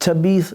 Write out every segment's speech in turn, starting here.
26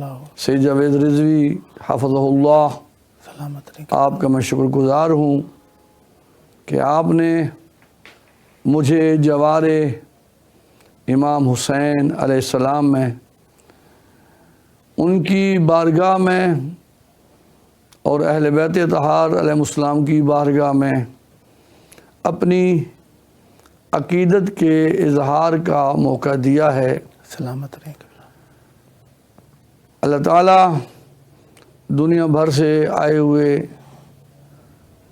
اللہ سید جاوید رضوی حفظہ اللہ، سلامت رہے. آپ کا میں شکر گزار ہوں کہ آپ نے مجھے جوار امام حسین علیہ السلام میں، ان کی بارگاہ میں اور اہل بیت اطہار علیہ السلام کی بارگاہ میں اپنی عقیدت کے اظہار کا موقع دیا ہے. سلامت رہے. اللہ تعالیٰ دنیا بھر سے آئے ہوئے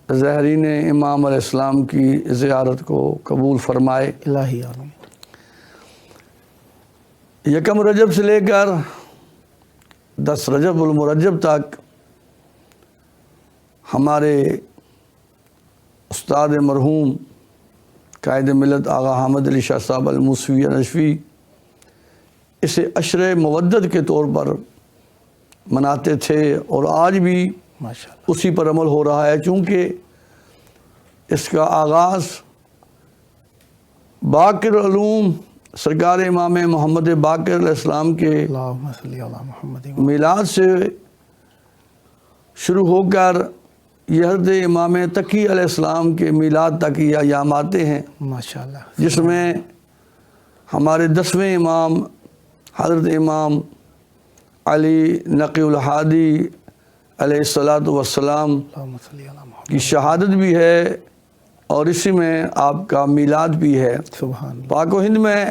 زائرین امام علیہ السلام کی زیارت کو قبول فرمائے. الہی آمین. یکم رجب سے لے کر 10 رجب المرجب تک ہمارے استاد مرحوم قائد ملت آغا حامد علی شاہ صاحب الموسوی نجفی اسے عشر مودت کے طور پر مناتے تھے، اور آج بھی ماشاءاللہ اسی پر عمل ہو رہا ہے، چونکہ اس کا آغاز باقر علوم سرکار امام محمد باقر علیہ السلام کے اللہم صلی علی محمد. میلاد سے شروع ہو کر یہ حضرت امام تقی علیہ السلام کے میلاد تک یہ ایام آتے ہیں، ماشاءاللہ. جس میں ہمارے 10ویں امام حضرت امام علی نقی الہادی علیہ الصلاۃ والسلام اللہم صلی علی محمد. کی شہادت بھی ہے، اور اسی میں آپ کا میلاد بھی ہے. سبحان اللہ. پاک و ہند میں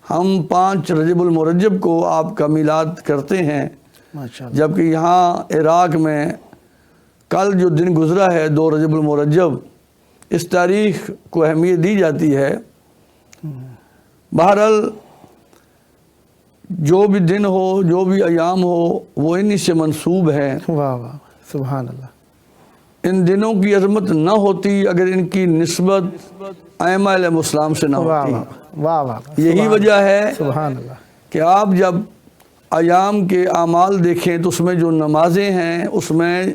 ہم 5 رجب المرجب کو آپ کا میلاد کرتے ہیں، ماشاءاللہ. جبکہ یہاں عراق میں کل جو دن گزرا ہے 2 رجب المرجب، اس تاریخ کو اہمیت دی جاتی ہے. بہرحال جو بھی دن ہو، جو بھی ایام ہو، وہ انہی سے منسوب ہیں. واہ واہ سبحان اللہ. ان دنوں کی عظمت نہ ہوتی اگر ان کی نسبت ائمہ علیہ السلام سے نہ واہ ہوتی. واہ واہ واہ. یہی وجہ ہے سبحان اللہ. کہ آپ جب ایام کے اعمال دیکھیں تو اس میں جو نمازیں ہیں، اس میں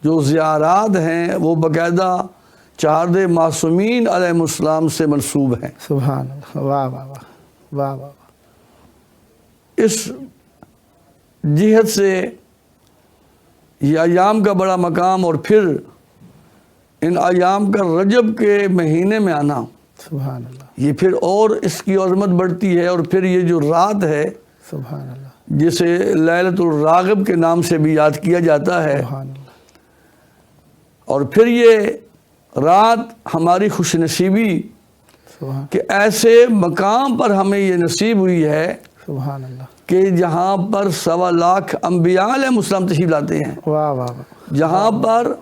جو زیارات ہیں، وہ باقاعدہ 4 معصومین علیہ السلام سے منسوب ہیں. سبحان اللہ. واہ واہ واہ واہ واہ. اس جہت سے یہ ایام کا بڑا مقام، اور پھر ان ایام کا رجب کے مہینے میں آنا، سبحان اللہ. یہ پھر اور اس کی عظمت بڑھتی ہے. اور پھر یہ جو رات ہے سبحان اللہ. جسے لیلۃ الراغب کے نام سے بھی یاد کیا جاتا ہے، سبحان اللہ. اور پھر یہ رات ہماری خوش نصیبی سبحان کہ ایسے مقام پر ہمیں یہ نصیب ہوئی ہے سبحان اللہ. کہ جہاں پر 1.25 لاکھ انبیاء علیہ السلام تشریف لاتے ہیں، واہ واہ واہ. جہاں پر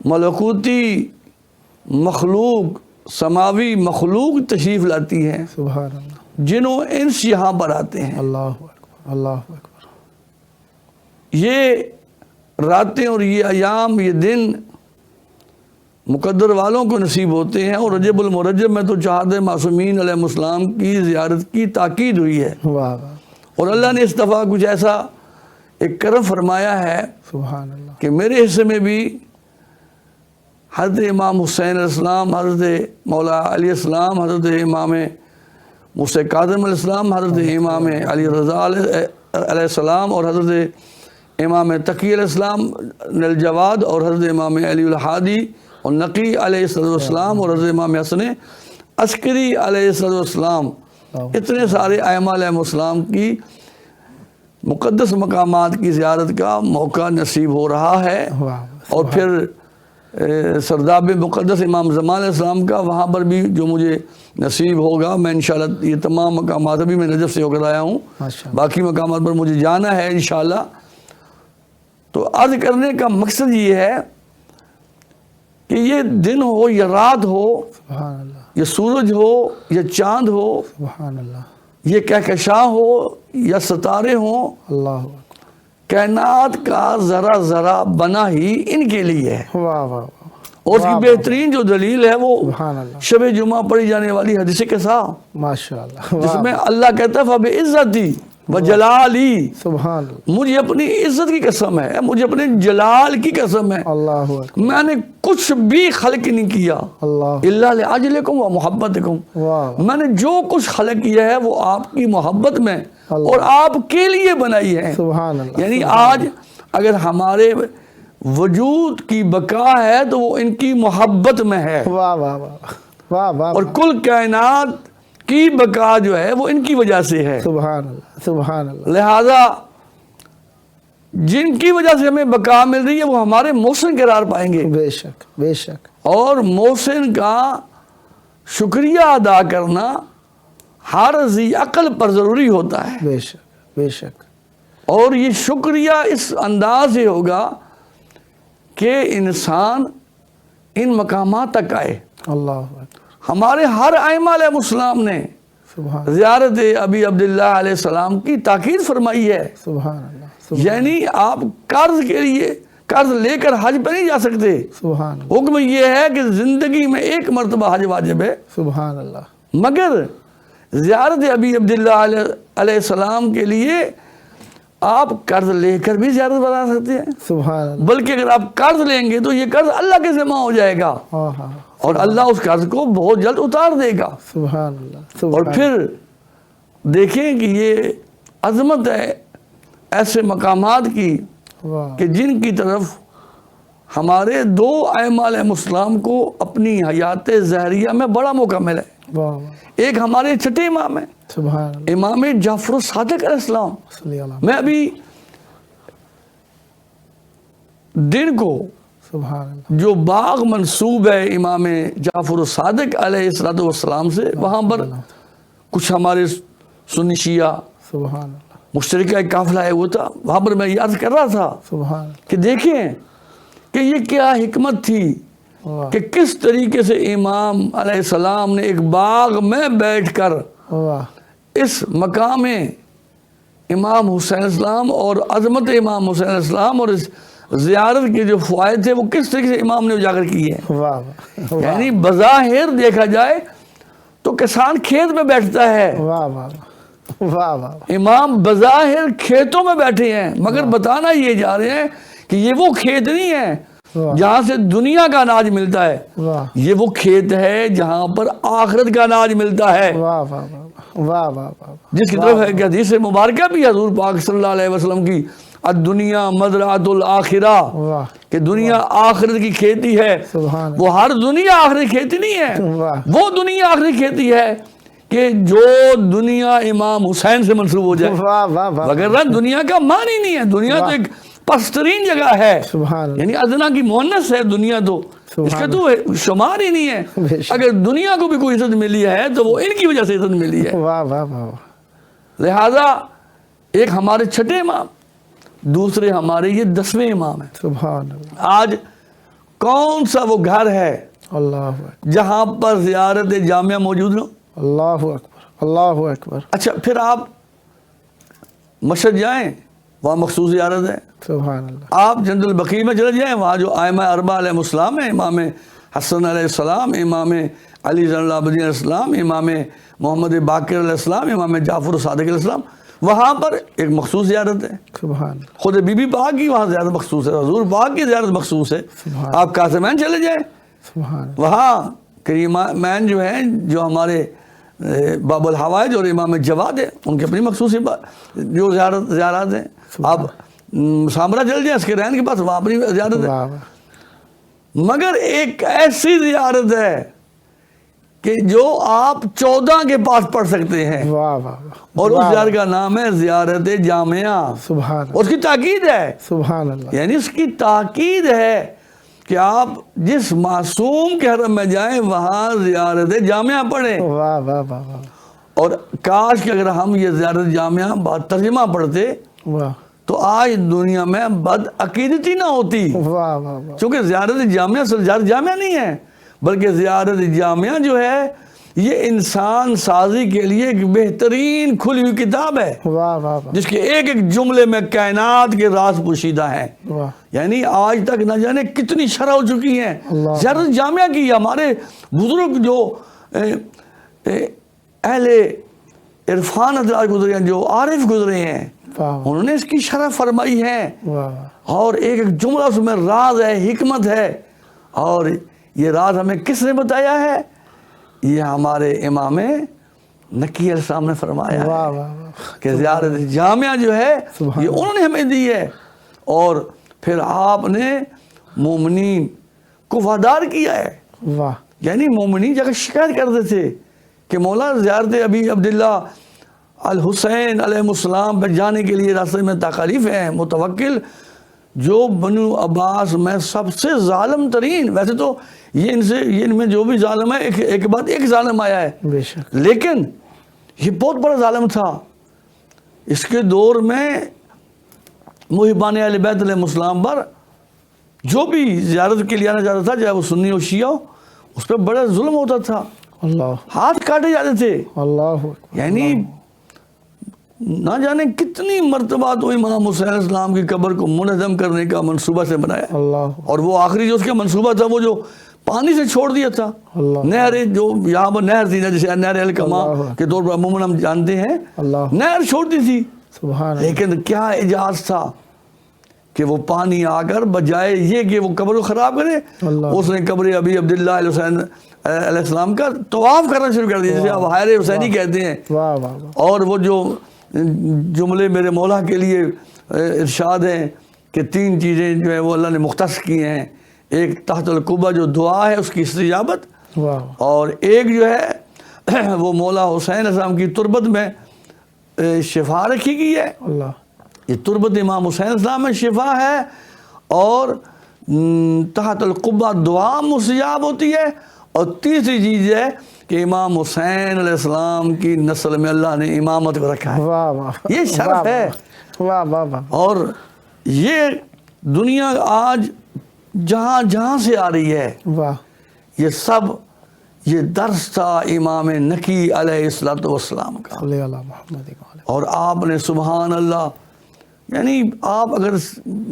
ملکوتی مخلوق، سماوی مخلوق تشریف لاتی ہیں، سبحان اللہ. جنوں انس یہاں پر آتے ہیں. اللہ اکبر. اللہ اکبر. یہ راتیں اور یہ ایام، یہ دن مقدر والوں کو نصیب ہوتے ہیں. اور رجب المرجب میں تو 4 معصومین علیہ السلام کی زیارت کی تاکید ہوئی ہے، واہ واہ. اور اللہ نے اس دفعہ کچھ ایسا ایک کرم فرمایا ہے سبحان اللہ. کہ میرے حصے میں بھی حضرت امام حسین علیہ السلام، حضرت مولا علیہ السلام، حضرت امام موسیٰ کاظم علیہ السلام، حضرت امام علی رضا علیہ السلام، اور حضرت امام تقی علیہ السلام نلجواد، اور حضرت امام علی الہادی اور نقی علیہ السلام، اور حضرت امام حسن عسکری علیہ السلام، اتنے سارے ائمہ علیہ السلام کی مقدس مقامات کی زیارت کا موقع نصیب ہو رہا ہے. واہ. اور پھر سرداب مقدس امام زمان علیہ السلام کا وہاں پر بھی جو مجھے نصیب ہوگا، میں انشاءاللہ یہ تمام مقامات ابھی میں نجف سے ہو کر آیا ہوں، ماشاءاللہ. باقی مقامات پر مجھے جانا ہے انشاءاللہ. تو عرض کرنے کا مقصد یہ ہے کہ یہ دن ہو یا رات ہو، سبحان اللہ. یہ سورج ہو یا چاند ہو، سبحان اللہ. یہ کہکشاں ہو یا ستارے ہوں، اللہ اکبر. کائنات کا ذرا ذرا بنا ہی ان کے لیے ہے. واہ واہ واہ. اور اس کی بہترین جو دلیل ہے وہ سبحان اللہ. شب جمعہ پڑھی جانے والی حدیث قصہ، ماشاء اللہ. جس میں اللہ کہتا ہے فَبِعِزَّتِي وجلالی، سبحان اللہ، مجھے اپنی عزت کی قسم ہے، مجھے اپنے جلال کی قسم ہے، اللہ اکبر، میں نے کچھ بھی خلق نہیں کیا اللہ، الا لاجلکم و محبتکم، واہ، میں نے جو کچھ خلق کیا ہے وہ آپ کی محبت میں اللہ، اور آپ کے لیے بنائی ہے۔ سبحان اللہ، یعنی آج اگر ہمارے وجود کی بقا ہے تو وہ ان کی محبت میں ہے، واہ واہ واہ واہ واہ، اور کل کائنات کی بقا جو ہے وہ ان کی وجہ سے ہے۔ سبحان اللہ، سبحان اللہ، لہذا جن کی وجہ سے ہمیں بقا مل رہی ہے وہ ہمارے محسن قرار پائیں گے، بے شک، بے شک، اور محسن کا شکریہ ادا کرنا ہر ذی عقل پر ضروری ہوتا ہے، بے شک، بے شک، اور یہ شکریہ اس انداز سے ہوگا کہ انسان ان مقامات تک آئے۔ اللہ اکبر، ہمارے ہر ائمہ علیہ السلام نے سبحان، زیارت ابی عبداللہ علیہ السلام کی تاکید فرمائی ہے، سبحان اللہ، سبحان، یعنی آپ قرض کے لیے قرض لے کر حج پہ نہیں جا سکتے، سبحان اللہ، حکم یہ ہے کہ زندگی میں ایک مرتبہ حج واجب ہے، سبحان اللہ، مگر زیارت ابی عبداللہ علیہ السلام کے لیے آپ قرض لے کر بھی زیارت بنا سکتے ہیں، سبحان اللہ، بلکہ اگر آپ قرض لیں گے تو یہ قرض اللہ کے ذمہ ہو جائے گا، ہاں ہاں، اور اللہ اس قرض کو بہت جلد اتار دے گا۔ سبحان اللہ، اور سبحان، پھر دیکھیں کہ یہ عظمت ہے ایسے مقامات کی واہ، کہ جن کی طرف ہمارے دو ائمہ علیہ السلام کو اپنی حیات ظاہریہ میں بڑا موقع ملا ہے۔ واہ واہ، ایک ہمارے چھٹے امام ہیں، سبحان اللہ، امام جعفر الصادق علیہ السلام۔ صلی اللہ، میں ابھی دن کو سبحان اللہ، جو باغ منسوب ہے امام جعفر الصادق علیہ السلام سے، وہاں پر کچھ ہمارے سنی شیعہ سبحان اللہ، مشترکہ ایک قافلہ ہے وہ تھا، وہاں پر میں یہ عرض کر رہا تھا سبحان اللہ، کہ دیکھیں کہ یہ کیا حکمت تھی واہ کہ کس طریقے سے امام علیہ السلام نے ایک باغ میں بیٹھ کر واہ، اس مقام امام حسین السلام اور عظمت امام حسین السلام اور اس زیارت کے جو فوائد تھے وہ کس طریقے سے امام نے اجاگر کیے ہیں۔ واہ واہ، یعنی بظاہر دیکھا جائے تو کسان کھیت میں بیٹھتا ہے، واہ واہ، واہ واہ، امام بظاہر کھیتوں میں بیٹھے ہیں، مگر بتانا یہ جا رہے ہیں کہ یہ وہ کھیت نہیں ہے واہ، جہاں سے دنیا کا اناج ملتا ہے، واہ یہ وہ کھیت ہے جہاں پر آخرت کا اناج ملتا ہے، واہ واہ واہ واہ واہ، جس کی طرف ہے کہ حدیث مبارکہ بھی حضور پاک صلی اللہ علیہ وسلم کی الدنیا مزرعۃ الاخرہ، واہ، کہ دنیا آخرت کی کھیتی ہے۔ سبحان اللہ، وہ ہر دنیا آخری کھیتی نہیں ہے، واہ، وہ دنیا آخری کھیتی ہے کہ جو دنیا امام حسین سے منسوب ہو جائے، واہ واہ واہ، وغیرہ دنیا کا معنی نہیں ہے، دنیا تو ایک پسترین جگہ ہے، سبحان اللہ، یعنی ادنا کی مؤنث ہے دنیا، تو اس کا تو شمار ہی نہیں بے ہے۔ شک، اگر دنیا کو بھی کوئی عزت ملی ہے تو وہ ان کی وجہ سے عزت ملی ہے۔ واہ واہ واہ، لہذا ایک ہمارے چھٹے امام، دوسرے ہمارے یہ 10ویں امام ہیں۔ سبحان اللہ، آج کون سا وہ گھر ہے اللہ اکبر، جہاں پر زیارت جامعہ موجود ہو؟ اللہ اکبر، اللہ اکبر، اچھا پھر آپ مشہد جائیں، وہاں مخصوص زیارت ہے۔ سبحان اللہ، آپ جنت البقیع میں چلے جائیں، وہاں جو ائمہ اربعہ علیہ السلام ہیں، امام حسن علیہ السلام، امام علی زین العابدین علیہ السلام، امام محمد باقر علیہ السلام، امام جعفر الصادق علیہ السلام، وہاں پر ایک مخصوص زیارت ہے۔ سبحان اللہ، خود بی بی پاک کی وہاں زیارت مخصوص ہے، حضور پاک کی زیارت مخصوص ہے۔ سبحان آپ قاسمین چلے جائیں، سبحان اللہ، وہاں کریمین جو ہیں، جو ہمارے باب الحوائج اور امام جواد ہیں، ان کی اپنی مخصوص جو زیارات ہیں۔ آپ سامرا چل جائیں، اسکرین کے پاس، وہاں اپنی زیارت ہے۔ واہ واہ، مگر ایک ایسی زیارت ہے کہ جو آپ 14 کے پاس پڑھ سکتے ہیں، واہ واہ، اور اس زیارت کا نام ہے زیارت جامعہ، سبحان اللہ، اس کی تاکید ہے، سبحان اللہ، یعنی اس کی تاکید ہے کہ آپ جس معصوم کے حرم میں جائیں وہاں زیارت جامعہ پڑھیں۔ واہ واہ واہ واہ، اور کاش کہ اگر ہم یہ زیارت جامعہ بات ترجمہ پڑھتے واہ تو آج دنیا میں بد عقیدتی نہ ہوتی، واہ واہ واہ، چونکہ زیارت جامعہ صرف زیارت جامعہ نہیں ہے، بلکہ زیارت جامعہ جو ہے یہ انسان سازی کے لیے ایک بہترین کھلی ہوئی کتاب ہے، واہ واہ واہ، جس کے ایک ایک جملے میں کائنات کے راز پوشیدہ ہیں۔ واہ، یعنی آج تک نہ جانے کتنی شرح ہو چکی ہیں اللہ، زیارت جامعہ کی۔ ہمارے بزرگ جو اہل عرفان حضرات گزرے ہیں، جو عارف گزرے ہیں، واہ انہوں نے اس کی شرح فرمائی ہے، واہ اور ایک ایک جملہ اس میں راز ہے، حکمت ہے، اور یہ راز ہمیں کس نے بتایا ہے؟ یہ ہمارے امام نقی علیہ السلام نے فرمایا واہ ہے واہ واہ کہ زیارت جامعہ جو ہے سبحان یہ انہوں نے ہمیں دی ہے، اور پھر آپ نے مومنین کو وفادار کیا ہے۔ واہ یعنی مومنین جا کے شکایت کرتے تھے کہ مولا زیارت ابی عبداللہ الحسین علیہ السلام پہ جانے کے لیے راستے میں تکالیف ہیں، متوکل جو بنو عباس میں سب سے ظالم ترین، ویسے تو یہ ان میں جو بھی ظالم ہے ایک بعد ایک ظالم آیا ہے، بے شک لیکن یہ بہت بڑا ظالم تھا۔ اس کے دور میں محبان اہل بیت علیہ السلام پر جو بھی زیارت کے لیے آنا چاہتا تھا، چاہے وہ سنی ہو شیعہ ہو، اس پہ بڑا ظلم ہوتا تھا، اللہ ہاتھ کاٹے جاتے تھے۔ اللہ اکبر یعنی نہ جانے کتنی مرتبہ تو امام حسین علیہ السلام کی قبر کو منہدم کرنے کا منصوبہ سے بنایا، اللہ اور وہ آخری جو اس کا منصوبہ تھا وہ جو پانی سے چھوڑ دیا تھا، اللہ نہر جو یہاں پر نہر تھی نا، جسے نہر الکما اللہ کے طور پر عموماً ہم جانتے ہیں، اللہ نہر چھوڑتی تھی، سبحان اللہ لیکن کیا اعجاز تھا کہ وہ پانی آ کر بجائے یہ کہ وہ قبر کو خراب کرے، اللہ اس نے قبر ابی عبداللہ علیہ حسین علیہ السلام کا طواف کرنا شروع کر دیا، جسے آپ حائر حسینی کہتے ہیں، واہ واہ واہ اور وہ جو جملے میرے مولا کے لیے ارشاد ہیں کہ 3 چیزیں جو ہیں وہ اللہ نے مختص کی ہیں، ایک تحت القبہ جو دعا ہے اس کی استجابت، واہ اور ایک جو ہے وہ مولا حسین علیہ السلام کی تربت میں شفا رکھی گئی ہے، اللہ یہ تربت امام حسین علیہ السلام میں شفا ہے، اور تحت القبہ دعا مستجاب ہوتی ہے، اور تیسری چیز ہے کہ امام حسین علیہ السلام کی نسل میں اللہ نے امامت کو رکھا ہے، واہ واہ یہ شرف ہے۔ واہ واہ واہ اور یہ دنیا آج جہاں جہاں سے آ رہی ہے، واہ یہ سب یہ درس تھا امام نقی علیہ السلام کا، صلی اللہ محمد علیہ اور آپ نے سبحان اللہ، یعنی آپ اگر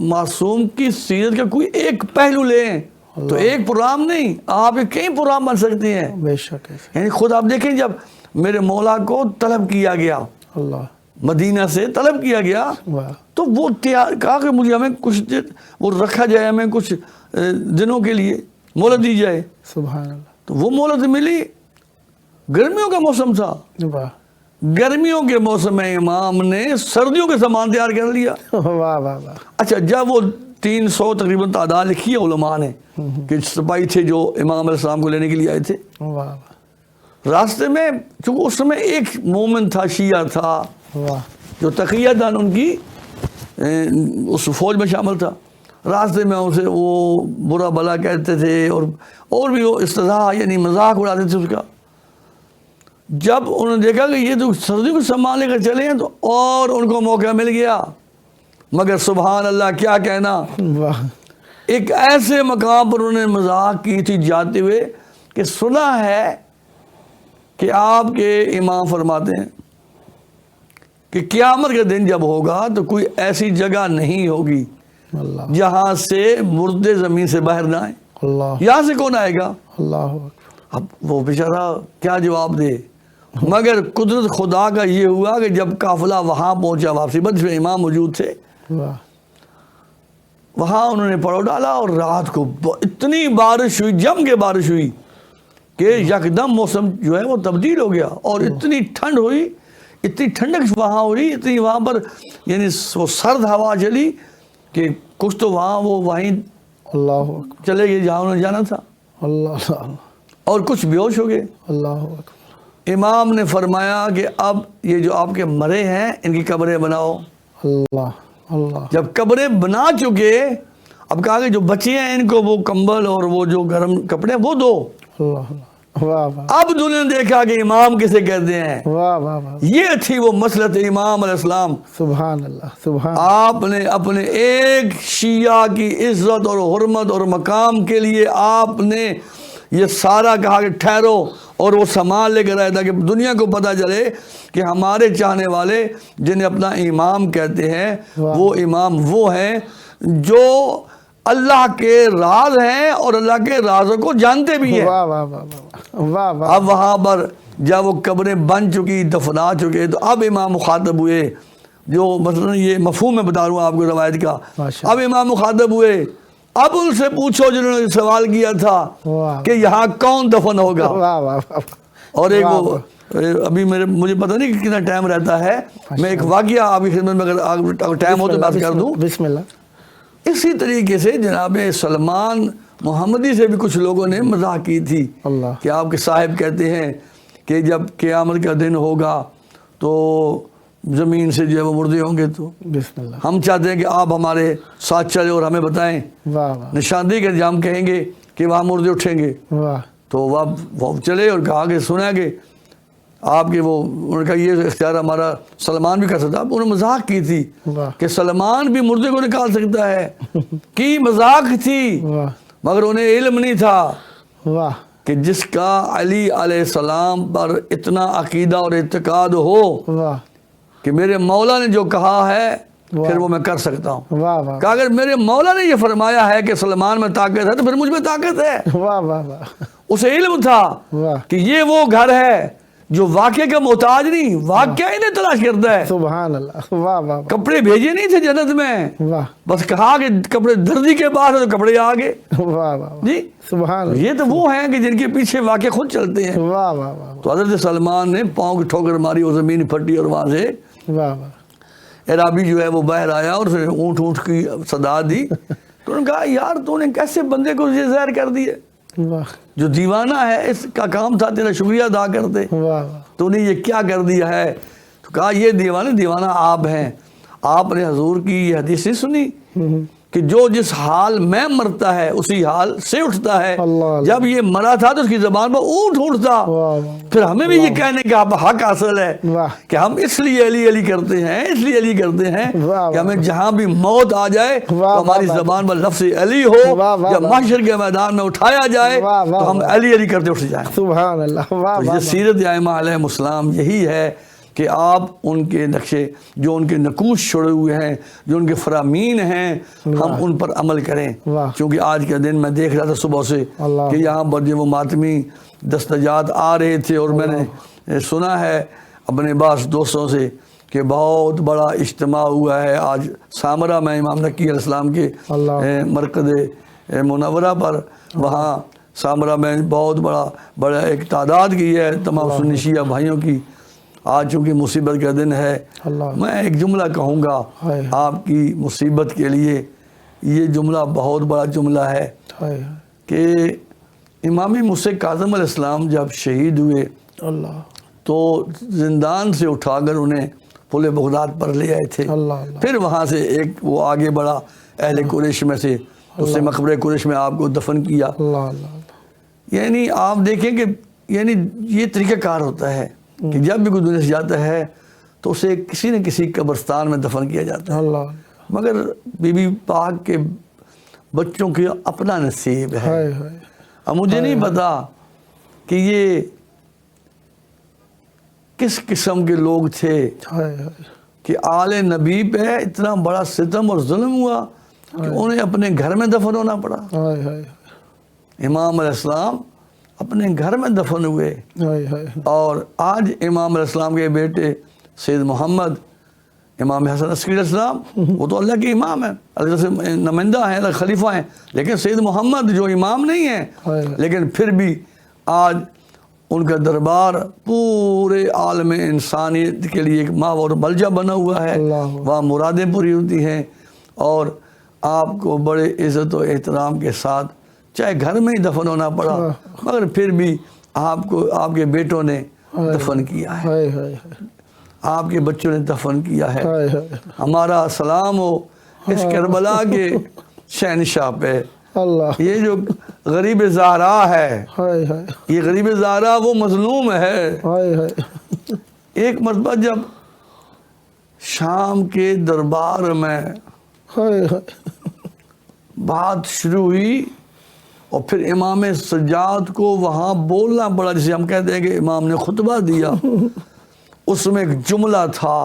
معصوم کی سیرت کا کوئی ایک پہلو لیں تو ایک پروگرام نہیں، آپ کئی پروگرام بن سکتے ہیں۔ بے شک ایسے یعنی خود آپ دیکھیں جب میرے مولا کو طلب کیا گیا، اللہ مدینہ سے طلب کیا گیا، واہ تو وہ کہا کہ مجھے ہمیں کچھ وہ رکھا جائے، ہمیں کچھ دنوں کے لیے مہلت دی جائے، سبحان اللہ تو وہ مہلت ملی، گرمیوں کا موسم تھا، واہ گرمیوں کے موسم میں امام نے سردیوں کے سامان تیار کر لیا۔ واہ واہ واہ اچھا جب وہ 300 تقریباً تعداد لکھی ہے علماء نے کہ سپاہی تھے جو امام علیہ السلام کو لینے کے لیے آئے تھے، واہ واہ راستے میں چونکہ اس میں ایک مومن تھا، شیعہ تھا، واہ جو تقیہ دان ان کی اس فوج میں شامل تھا، راستے میں اسے وہ برا بلا کہتے تھے، اور بھی وہ استضاء یعنی مذاق اڑاتے تھے اس کا۔ جب انہوں نے دیکھا کہ یہ تو سردیوں کو سامان لے کر چلے ہیں تو اور ان کو موقع مل گیا، مگر سبحان اللہ کیا کہنا، واہ ایک ایسے مقام پر انہوں نے مذاق کی تھی جاتے ہوئے کہ سنا ہے کہ آپ کے امام فرماتے ہیں کہ قیامت کے دن جب ہوگا تو کوئی ایسی جگہ نہیں ہوگی اللہ جہاں سے مردے زمین سے باہر نہ آئیں، اللہ یہاں سے کون آئے گا؟ اللہ اکبر اب وہ بیچارہ کیا جواب دے، مگر قدرت خدا کا یہ ہوا کہ جب قافلہ وہاں پہنچا واپسی پر، جس میں امام موجود تھے، واہ وہاں انہوں نے پڑاؤ ڈالا، اور رات کو اتنی بارش ہوئی، جم کے بارش ہوئی کہ یکدم موسم جو ہے وہ تبدیل ہو گیا، اور اتنی ٹھنڈ ہوئی، اتنی ٹھنڈک وہاں ہو رہی، اتنی وہاں پر یعنی وہ سرد ہوا چلی کہ کچھ تو وہاں وہ وہیں اللہ اکبر چلے گئے جہاں انہوں نے جانا تھا، اللہ اللہ اور کچھ بیہوش ہو گئے۔ اللہ اکبر امام نے فرمایا کہ اب یہ جو آپ کے مرے ہیں ان کی قبریں بناؤ۔ اللہ اللہ جب قبریں بنا چکے، اب کہا کہ جو بچے ہیں ان کو وہ کمبل اور وہ جو گرم کپڑے وہ دو۔ اللہ اللہ واہ واہ اب دنیا نے دیکھا کہ امام کسے کہتے ہیں، واہ واہ واہ یہ تھی وہ مسلط امام علیہ السلام۔ سبحان اللہ سبحان آپ نے اپنے ایک شیعہ کی عزت اور حرمت اور مقام کے لیے آپ نے یہ سارا کہا کہ ٹھہرو، اور وہ سامان لے کر آیا تھا کہ دنیا کو پتہ چلے کہ ہمارے چاہنے والے جنہیں اپنا امام کہتے ہیں، وہ امام وہ ہیں جو اللہ کے راز ہیں اور اللہ کے رازوں کو جانتے بھی ہیں۔ واہ واہ واہ واہ واہ واہ اب وہاں پر جب وہ قبریں بن چکی، دفنا چکے، تو اب امام مخاطب ہوئے. جو مثلا یہ مفہوم میں بتا رہا ہوں آپ کو روایت کا. اب امام مخاطب ہوئے، اب ان سے پوچھو جنہوں نے سوال کیا تھا کہ یہاں کون دفن ہوگا. اور ایک وہ ابھی مجھے پتہ نہیں کہ کتنا ٹائم رہتا ہے، میں ایک واقعہ آپ کی خدمت میں اگر ٹائم ہو تو بات کر دوں. بسم اللہ. اسی طریقے سے جناب سلمان محمدی سے بھی کچھ لوگوں نے مزاح کی تھی کہ آپ کے صاحب کہتے ہیں کہ جب قیامت کا دن ہوگا تو زمین سے جو ہے وہ مردے ہوں گے، تو بسم اللہ. ہم چاہتے ہیں کہ آپ ہمارے ساتھ چلے اور ہمیں بتائیں نشاندہی کے ہم کہیں گے کہ وہاں مردے اٹھیں گے. تو وہ چلے اور کہا کہ سنا کہ آپ کے وہ انہوں نے کہا یہ اختیار ہمارا سلمان بھی کر سکتا. انہوں نے مذاق کی تھی کہ سلمان بھی مردے کو نکال سکتا ہے، کی مذاق تھی، مگر انہیں علم نہیں تھا کہ جس کا علی علیہ السلام پر اتنا عقیدہ اور اعتقاد ہو کہ میرے مولا نے جو کہا ہے پھر وہ میں کر سکتا ہوں. کہ اگر میرے مولا نے یہ فرمایا ہے کہ سلمان میں طاقت ہے تو پھر مجھ میں طاقت ہے. اسے علم تھا کہ یہ وہ گھر ہے جو واقعے کا محتاج نہیں، واقعہ انہیں تلاش کرتا ہے. سبحان اللہ. کپڑے بھیجے نہیں تھے جنت میں، بس کہا کہ کپڑے دردی کے پاس ہے تو کپڑے آگے. جی سبحان اللہ. یہ تو وہ ہیں کہ جن کے پیچھے واقعے خود چلتے ہیں. تو حضرت سلمان نے پاؤں کی ٹھوکر ماری، وہ زمین پھٹی اور وہاں سے عرابی جو ہے وہ باہر آیا اور پھر اونٹ اونٹ کی صدا دی. تو انہوں نے کہا یار تو نے کیسے بندے کو یہ زہر کر دیے، جو دیوانہ ہے اس کا کام تھا تیرا شکریہ ادا کرتے، تو نے یہ کیا کر دیا ہے. تو کہا یہ دیوانہ آپ ہیں. آپ نے حضور کی یہ حدیث نہیں سنی کہ جو جس حال میں مرتا ہے اسی حال سے اٹھتا ہے. جب یہ مرا تھا تو اس کی زبان پر اونٹ اٹھتا. پھر ہمیں بھی یہ کہنے کا حق حاصل ہے کہ ہم اس لیے علی علی کرتے ہیں، اس لیے علی کرتے ہیں کہ ہمیں جہاں بھی موت آ جائے تو ہماری زبان پر لفظ علی ہو، یا محشر کے میدان میں اٹھایا جائے تو ہم علی علی کرتے اٹھ جائیں. سبحان اللہ. یہ سیرت ائمہ علیہ السلام یہی ہے کہ آپ ان کے نقشے، جو ان کے نقوش چھوڑے ہوئے ہیں، جو ان کے فرامین ہیں، ہم ان پر عمل کریں. کیونکہ آج کے دن میں دیکھ رہا تھا صبح سے کہ یہاں پر جو وہ ماتمی دستجات آ رہے تھے، اور میں نے سنا ہے اپنے بعض دوستوں سے کہ بہت بڑا اجتماع ہوا ہے آج سامرہ میں امام نقی علیہ السلام کے مرکز منورہ پر. وہاں سامرہ میں بہت بڑا ایک تعداد کی ہے تمام سنی شیعہ بھائیوں کی. آج چونکہ مصیبت کا دن ہے، میں ایک جملہ کہوں گا آپ کی مصیبت کے لیے. یہ جملہ بہت بڑا جملہ ہے کہ امام موسیٰ کاظم علیہ السلام جب شہید ہوئے تو زندان سے اٹھا کر انہیں پل بغداد پر لے آئے تھے. پھر وہاں سے ایک وہ آگے بڑھا اہل قریش میں سے، اس نے مقبرہ قریش میں آپ کو دفن کیا. یعنی آپ دیکھیں کہ یعنی یہ طریقہ کار ہوتا ہے کہ جب بھی کوئی دنیا سے جاتا ہے تو اسے کسی نہ کسی قبرستان میں دفن کیا جاتا ہے. مگر بی بی پاک کے بچوں کی اپنا نصیب ہے. اب مجھے نہیں پتا کہ یہ کس قسم کے لوگ تھے کہ آل نبی پہ اتنا بڑا ستم اور ظلم ہوا کہ انہیں اپنے گھر میں دفن ہونا پڑا. امام علیہ السلام اپنے گھر میں دفن ہوئے. اور آج امام علیہ السلام کے بیٹے سید محمد، امام حسن عسکری علیہ السلام، وہ تو اللہ کے امام ہیں، اللہ سے نمائندہ ہیں، اللہ خلیفہ ہیں. لیکن سید محمد جو امام نہیں ہیں، لیکن پھر بھی آج ان کا دربار پورے عالم انسانیت کے لیے ایک ماحول اور ملجا بنا ہوا ہے. وہاں مرادیں پوری ہوتی ہیں. اور آپ کو بڑے عزت و احترام کے ساتھ چاہے گھر میں ہی دفن ہونا پڑا، مگر پھر بھی آپ کو آپ کے بیٹوں نے دفن کیا ہے، آپ کے بچوں نے دفن کیا ہے. ہمارا سلام ہو اس کربلا کے شہنشاہ پہ. یہ جو غریب زہرا ہے، یہ غریب زہرا وہ مظلوم ہے. ایک مرتبہ جب شام کے دربار میں بات شروع ہوئی اور پھر امام سجاد کو وہاں بولنا پڑا، جسے ہم کہتے ہیں کہ امام نے خطبہ دیا. اس میں ایک جملہ تھا،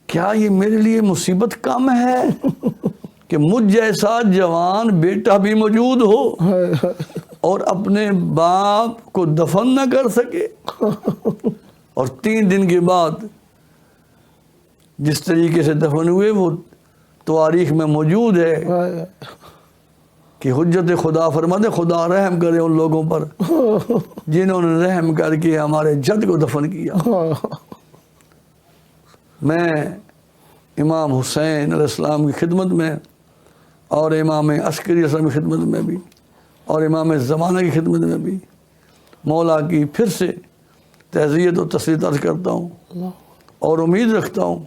کیا یہ میرے لیے مصیبت کم ہے کہ مجھ جیسا جوان بیٹا بھی موجود ہو اور اپنے باپ کو دفن نہ کر سکے، اور 3 دن کے بعد جس طریقے سے دفن ہوئے وہ تواریخ میں موجود ہے کہ حجت خدا فرماتے خدا رحم کرے ان لوگوں پر جنہوں نے رحم کر کے ہمارے جد کو دفن کیا۔ میں امام حسین علیہ السلام کی خدمت میں اور امام عسکری علیہ السلام کی خدمت میں بھی اور امام زمانہ کی خدمت میں بھی مولا کی پھر سے تعزیت و تسلیت عرض کرتا ہوں اور امید رکھتا ہوں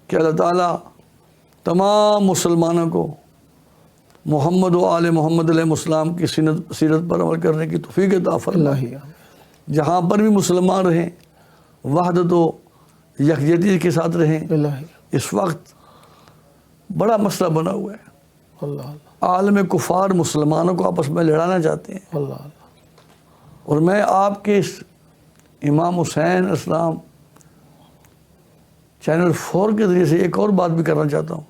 کہ اللہ تعالیٰ تمام مسلمانوں کو محمد و آل محمد علیہ السلام کی سیرت پر عمل کرنے کی توفیق عطا فرمائے۔ جہاں پر بھی مسلمان رہیں وحدت و یکجہتی کے ساتھ رہیں۔ اس وقت بڑا مسئلہ بنا ہوا ہے، عالم کفار مسلمانوں کو آپس میں لڑانا چاہتے ہیں، اور میں آپ کے اس امام حسین اسلام چینل 4 کے ذریعے سے ایک اور بات بھی کرنا چاہتا ہوں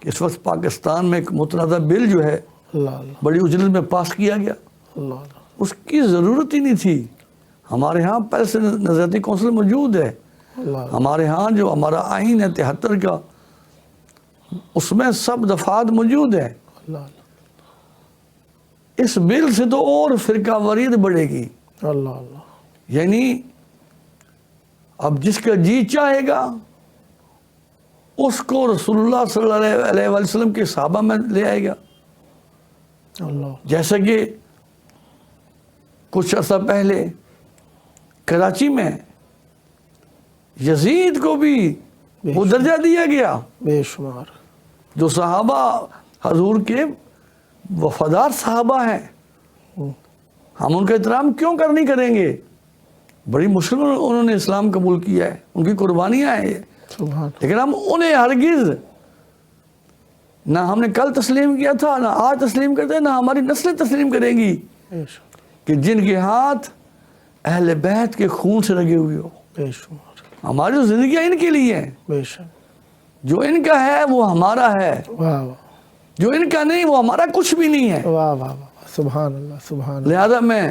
کہ اس وقت پاکستان میں ایک متنازع بل جو ہے بڑی اجلت میں پاس کیا گیا، اس کی ضرورت ہی نہیں تھی۔ ہمارے ہاں پہلے سے نظریاتی کونسل موجود ہے، ہمارے ہاں جو ہمارا آئین ہے 73 کا، اس میں سب دفعات موجود ہیں۔ اس بل سے تو اور فرقہ واریت بڑھے گی، یعنی اب جس کا جی چاہے گا اس کو رسول اللہ صلی اللہ علیہ وسلم کے صحابہ میں لے آئے گا۔ جیسا کہ کچھ عرصہ پہلے کراچی میں یزید کو بھی وہ درجہ دیا گیا بے شمار، جو صحابہ حضور کے وفادار صحابہ ہیں، ہم ان کا احترام کیوں نہیں کریں گے؟ بڑی مشکل انہوں نے اسلام قبول کیا ہے، ان کی قربانیاں ہیں، لیکن ہم انہیں ہرگز نہ ہم نے کل تسلیم کیا تھا، نہ آج تسلیم کرتے، نہ ہماری نسلیں تسلیم کریں گی کہ جن کے ہاتھ اہل بیت کے خون سے لگے ہوئے ہو۔ ہماری جو زندگیاں ان کے لیے ہیں، جو ان کا ہے وہ ہمارا ہے، جو ان کا نہیں وہ ہمارا کچھ بھی نہیں ہے۔ سبحان اللہ، سبحان اللہ۔ لہذا میں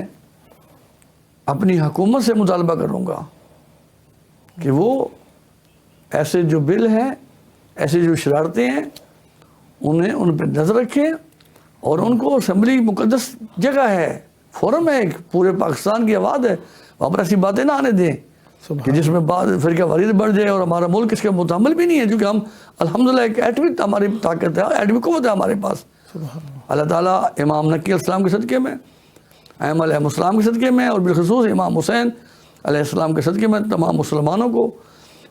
اپنی حکومت سے مطالبہ کروں گا کہ وہ ایسے جو بل ہیں، ایسے جو شرارتیں ہیں، انہیں ان پہ نظر رکھیں، اور ان کو اسمبلی مقدس جگہ ہے، فورم ہے، ایک پورے پاکستان کی آواز ہے، وہاں پر ایسی باتیں نہ آنے دیں کہ جس میں بعض فرقہ واریت بڑھ جائے اور ہمارا ملک اس کا متحمل بھی نہیں ہے، کیونکہ ہم الحمدللہ ایک ایٹمی ہماری طاقت ہے، ایٹمی قوت ہے ہمارے پاس۔ اللہ تعالیٰ امام نقی علیہ السلام کے صدقے میں، ائمہ علیہ السلام کے صدقے میں، اور بالخصوص امام حسین علیہ السلام کے صدقے میں تمام مسلمانوں کو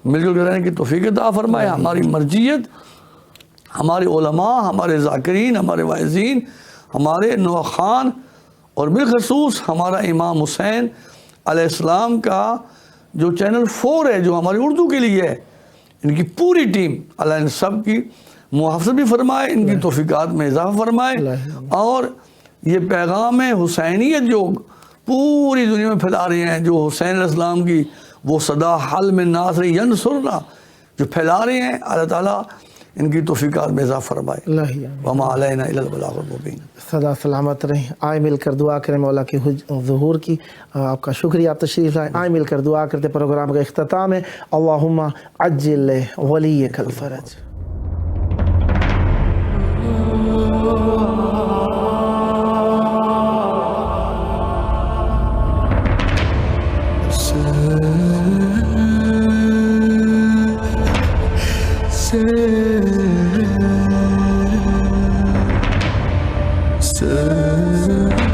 مل جل کر رہنے کی توفیق عطا فرمائے۔ ہماری مرجیت، ہمارے علماء، ہمارے ذاکرین، ہمارے واعظین، ہمارے نوخان، اور بالخصوص ہمارا امام حسین علیہ السلام کا جو چینل 4 ہے، جو ہماری اردو کے لیے ہے، ان کی پوری ٹیم اللہ ان سب کی محافظت بھی فرمائے، ان کی توفیقات میں اضافہ فرمائے، اور یہ پیغام حسینیت جو پوری دنیا میں پھیلا رہے ہیں، جو حسین علیہ السلام کی وہ صدا حل من ناصر ینصرنا جو پھیلا رہے ہیں، اللہ تعالیٰ ان کی توفیقات میں اضافہ فرمائے۔ وما علینا الا البلاغ المبین۔ سدا سلامت رہیں، آئے مل کر دعا کریں مولا کے ظہور کی۔ آپ کا شکریہ، آپ تشریف لائے، آئے مل کر دعا کرتے پروگرام کا اختتام ہے۔ اللہم عجل ولیک الفرج۔ Sir